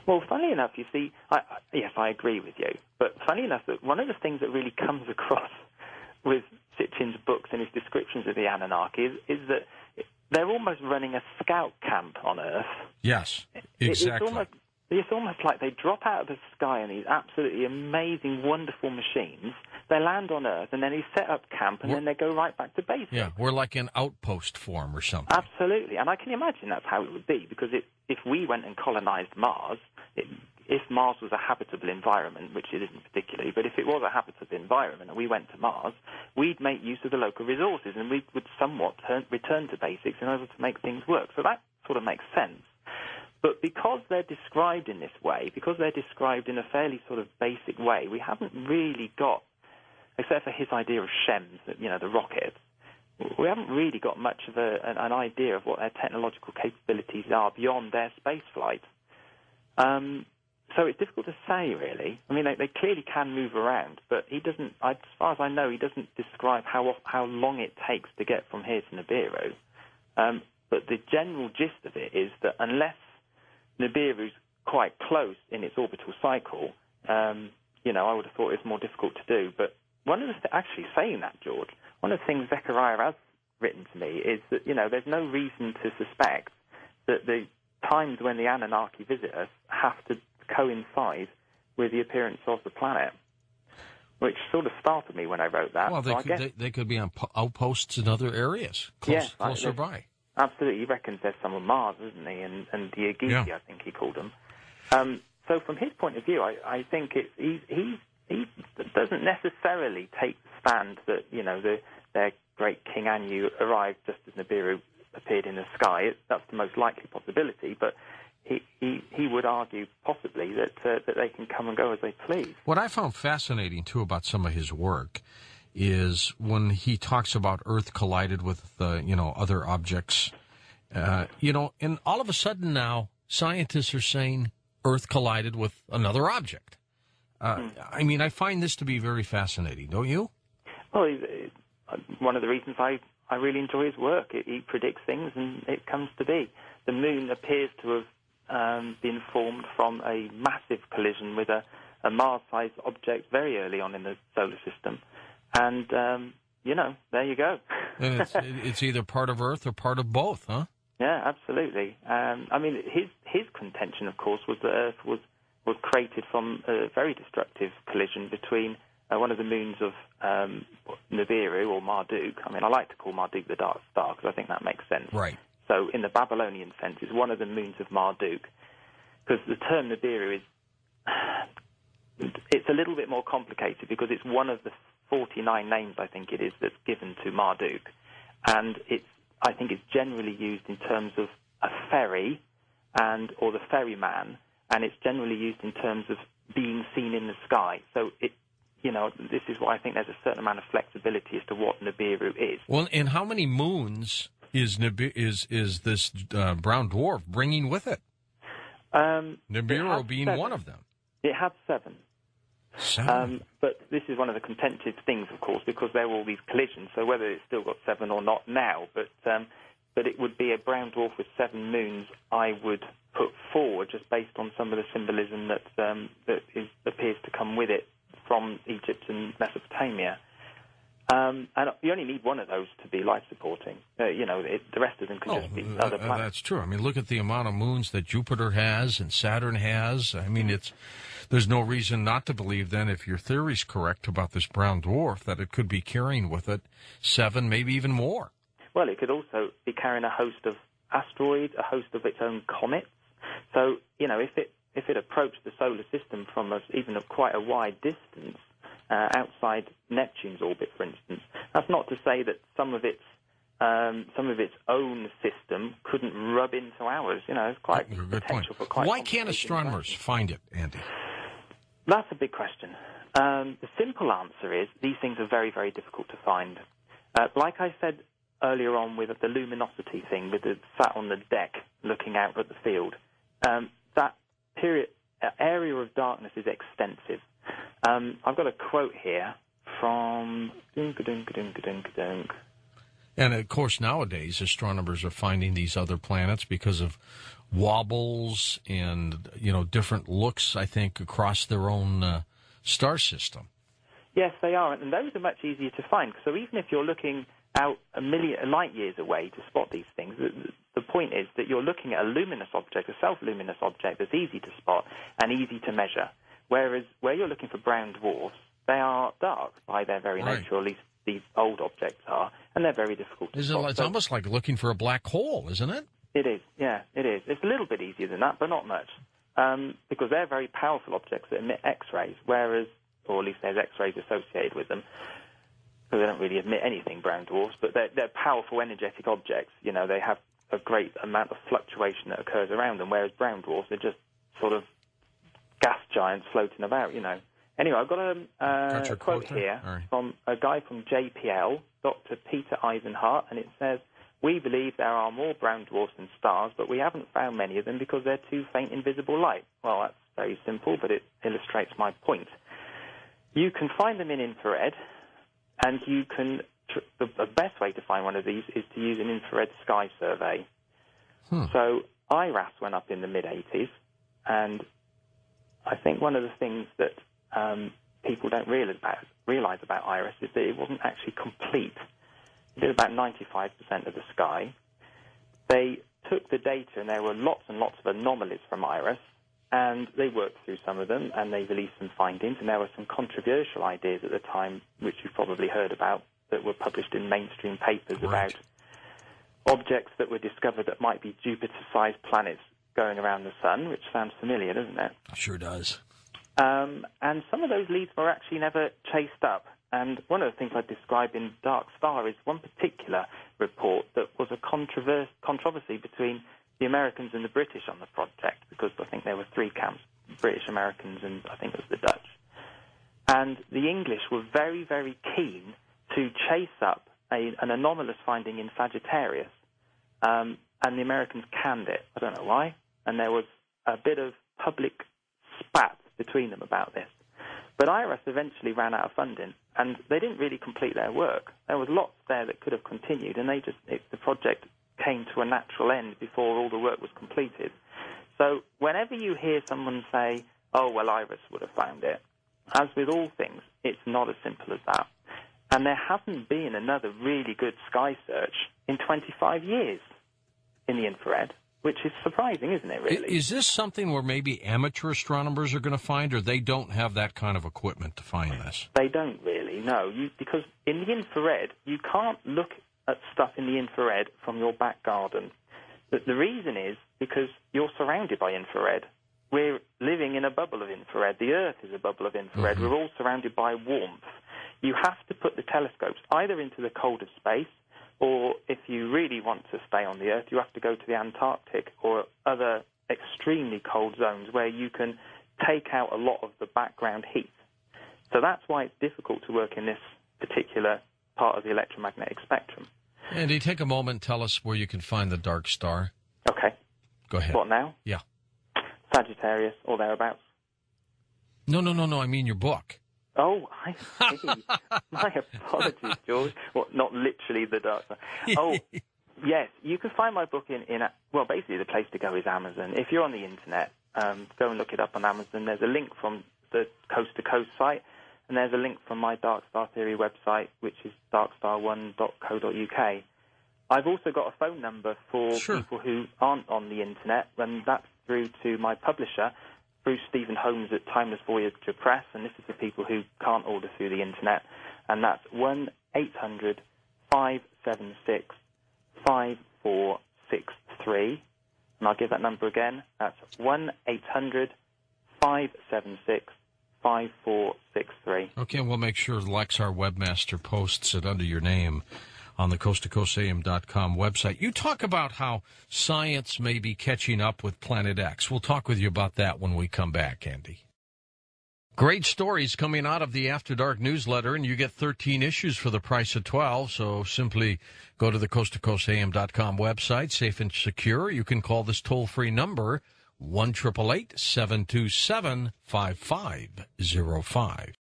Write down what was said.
Well, funnily enough, you see, yes, I agree with you. But funnily enough, that one of the things that really comes across with Sitchin's books and his descriptions of the Anunnaki is that they're almost running a scout camp on Earth. Yes, exactly. It's almost like they drop out of the sky in these absolutely amazing, wonderful machines. They land on Earth, and then they set up camp, and then they go right back to base. Yeah, we're like in outpost form or something. Absolutely, and I can imagine that's how it would be, because if we went and colonized Mars, if Mars was a habitable environment, which it isn't particularly, but if it was a habitable environment and we went to Mars, we'd make use of the local resources, and we would somewhat return to basics in order to make things work. So that sort of makes sense. But because they're described in this way, because they're described in a fairly sort of basic way, we haven't really got, except for his idea of SHEMS, the rockets, we haven't really got much of an idea of what their technological capabilities are beyond their space flight. So it's difficult to say, really. I mean, they clearly can move around, but he doesn't, as far as I know, he doesn't describe how long it takes to get from here to Nibiru. But the general gist of it is that unless Nibiru's quite close in its orbital cycle, I would have thought it's more difficult to do. But actually saying that, George, one of the things Zechariah has written to me is that, there's no reason to suspect that the times when the Anunnaki visit us have to coincide with the appearance of the planet, which sort of startled me when I wrote that. Well, they could be on outposts in other areas, closer by. Absolutely. He reckons there's some on Mars, isn't he? And the Agisi, I think he called them. So from his point of view, I think he doesn't necessarily take the stand that, their great King Anu arrived just as Nibiru appeared in the sky. That's the most likely possibility, but he would argue possibly that they can come and go as they please. What I found fascinating, too, about some of his work is when he talks about Earth collided with, other objects, and all of a sudden now scientists are saying Earth collided with another object. I mean, I find this to be very fascinating, don't you? Well, one of the reasons I really enjoy his work. He predicts things, and it comes to be. The moon appears to have been formed from a massive collision with a Mars-sized object very early on in the solar system. And, there you go. And it's either part of Earth or part of both, huh? Yeah, absolutely. I mean, his contention, of course, was that Earth was created from a very destructive collision between one of the moons of Nibiru, or Marduk. I mean, I like to call Marduk the Dark Star because I think that makes sense. Right. So in the Babylonian sense, it's one of the moons of Marduk, because the term Nibiru it's a little bit more complicated because it's one of the 49 names, I think it is, that's given to Marduk. And I think it's generally used in terms of a ferry or the ferryman, and it's generally used in terms of being seen in the sky. So this is why I think there's a certain amount of flexibility as to what Nibiru is. Well, and how many moons is this brown dwarf bringing with it? Nibiru being 7. One of them. It had 7. 7. But this is one of the contentious things, of course, because there were all these collisions. So whether it's still got 7 or not now, but it would be a brown dwarf with 7 moons, I would put forward, just based on some of the symbolism that appears to come with it from Egypt and Mesopotamia. And you only need one of those to be life-supporting. The rest of them can just be other planets. That's true. I mean, look at the amount of moons that Jupiter has and Saturn has. I mean, there's no reason not to believe then, if your theory's correct about this brown dwarf, that it could be carrying with it 7, maybe even more. Well, it could also be carrying a host of asteroids, a host of its own comets. So, if it approached the solar system from even quite a wide distance, outside Neptune's orbit, for instance, that's not to say that some of its own system couldn't rub into ours. It's quite potential for quite. Why can't astronomers find it, Andy? That's a big question. The simple answer is these things are very, very difficult to find. Like I said earlier on with the luminosity thing, with the sat on the deck looking out at the field, that area of darkness is extensive. I've got a quote here from... And, of course, nowadays, astronomers are finding these other planets because of wobbles and, different looks, I think, across their own star system. Yes, they are, and those are much easier to find. So even if you're looking out a million light years away to spot these things, the point is that you're looking at a luminous object, a self-luminous object that's easy to spot and easy to measure. Whereas where you're looking for brown dwarfs, they are dark by their very nature, or at least these old objects are, and they're very difficult to spot. It's almost like looking for a black hole, isn't it? It is, yeah, it is. It's a little bit easier than that, but not much, because they're very powerful objects that emit X-rays, or at least there's X-rays associated with them, because they don't really emit anything, brown dwarfs, but they're powerful, energetic objects. They have a great amount of fluctuation that occurs around them, whereas brown dwarfs are just sort of gas giants floating about, Anyway, I've got a quote here from a guy from JPL, Dr. Peter Eisenhart, and it says, "We believe there are more brown dwarfs than stars, but we haven't found many of them because they're too faint in visible light." Well, that's very simple, but it illustrates my point. You can find them in infrared, and you can. The best way to find one of these is to use an infrared sky survey. So IRAS went up in the mid-'80s, and I think one of the things that people don't realize about IRAS is that it wasn't actually complete. It did about 95% of the sky. They took the data, and there were lots and lots of anomalies from IRAS, and they worked through some of them, and they released some findings, and there were some controversial ideas at the time, which you've probably heard about, that were published in mainstream papers about objects that were discovered that might be Jupiter-sized planets going around the sun, which sounds familiar, doesn't it? Sure does. And some of those leads were actually never chased up. And one of the things I describe in Dark Star is one particular report that was a controversy between the Americans and the British on the project, because I think there were three camps, British, Americans, and I think it was the Dutch. And the English were very, very keen to chase up an anomalous finding in Sagittarius, and the Americans canned it. I don't know why. And there was a bit of public spat between them about this. But IRAS eventually ran out of funding, and they didn't really complete their work. There was lots there that could have continued, and the project came to a natural end before all the work was completed. So whenever you hear someone say, "Oh, well, IRAS would have found it," as with all things, it's not as simple as that. And there hasn't been another really good sky search in 25 years in the infrared, which is surprising, isn't it, really? Is this something where maybe amateur astronomers are going to find, or they don't have that kind of equipment to find this? They don't really, no. Because in the infrared, you can't look at stuff in the infrared from your back garden. But the reason is because you're surrounded by infrared. We're living in a bubble of infrared. The Earth is a bubble of infrared. We're all surrounded by warmth. You have to put the telescopes either into the cold of space, or if you really want to stay on the Earth, you have to go to the Antarctic or other extremely cold zones where you can take out a lot of the background heat. So that's why it's difficult to work in this particular part of the electromagnetic spectrum. Andy, take a moment and tell us where you can find the dark star. Okay. Go ahead. What now? Yeah. Sagittarius, or thereabouts. No, I mean your book. Oh, I see. My apologies, George. Well, not literally the dark side. Oh, yes. You can find my book well, basically the place to go is Amazon. If you're on the internet, go and look it up on Amazon. There's a link from the Coast to Coast site, and there's a link from my Dark Star Theory website, which is darkstar1.co.uk. I've also got a phone number for people who aren't on the internet, and that's through to my publisher, Bruce Stephen Holmes at Timeless Voyager Press, and this is for people who can't order through the internet, and that's 1-800-576-5463, and I'll give that number again. That's 1-800-576-5463. Okay, we'll make sure Lex, our webmaster, posts it under your name on the coasttocoastam.com website. You talk about how science may be catching up with Planet X. We'll talk with you about that when we come back, Andy. Great stories coming out of the After Dark newsletter, and you get 13 issues for the price of 12, so simply go to the coasttocoastam.com website, safe and secure. You can call this toll-free number, 1-888-727-5505.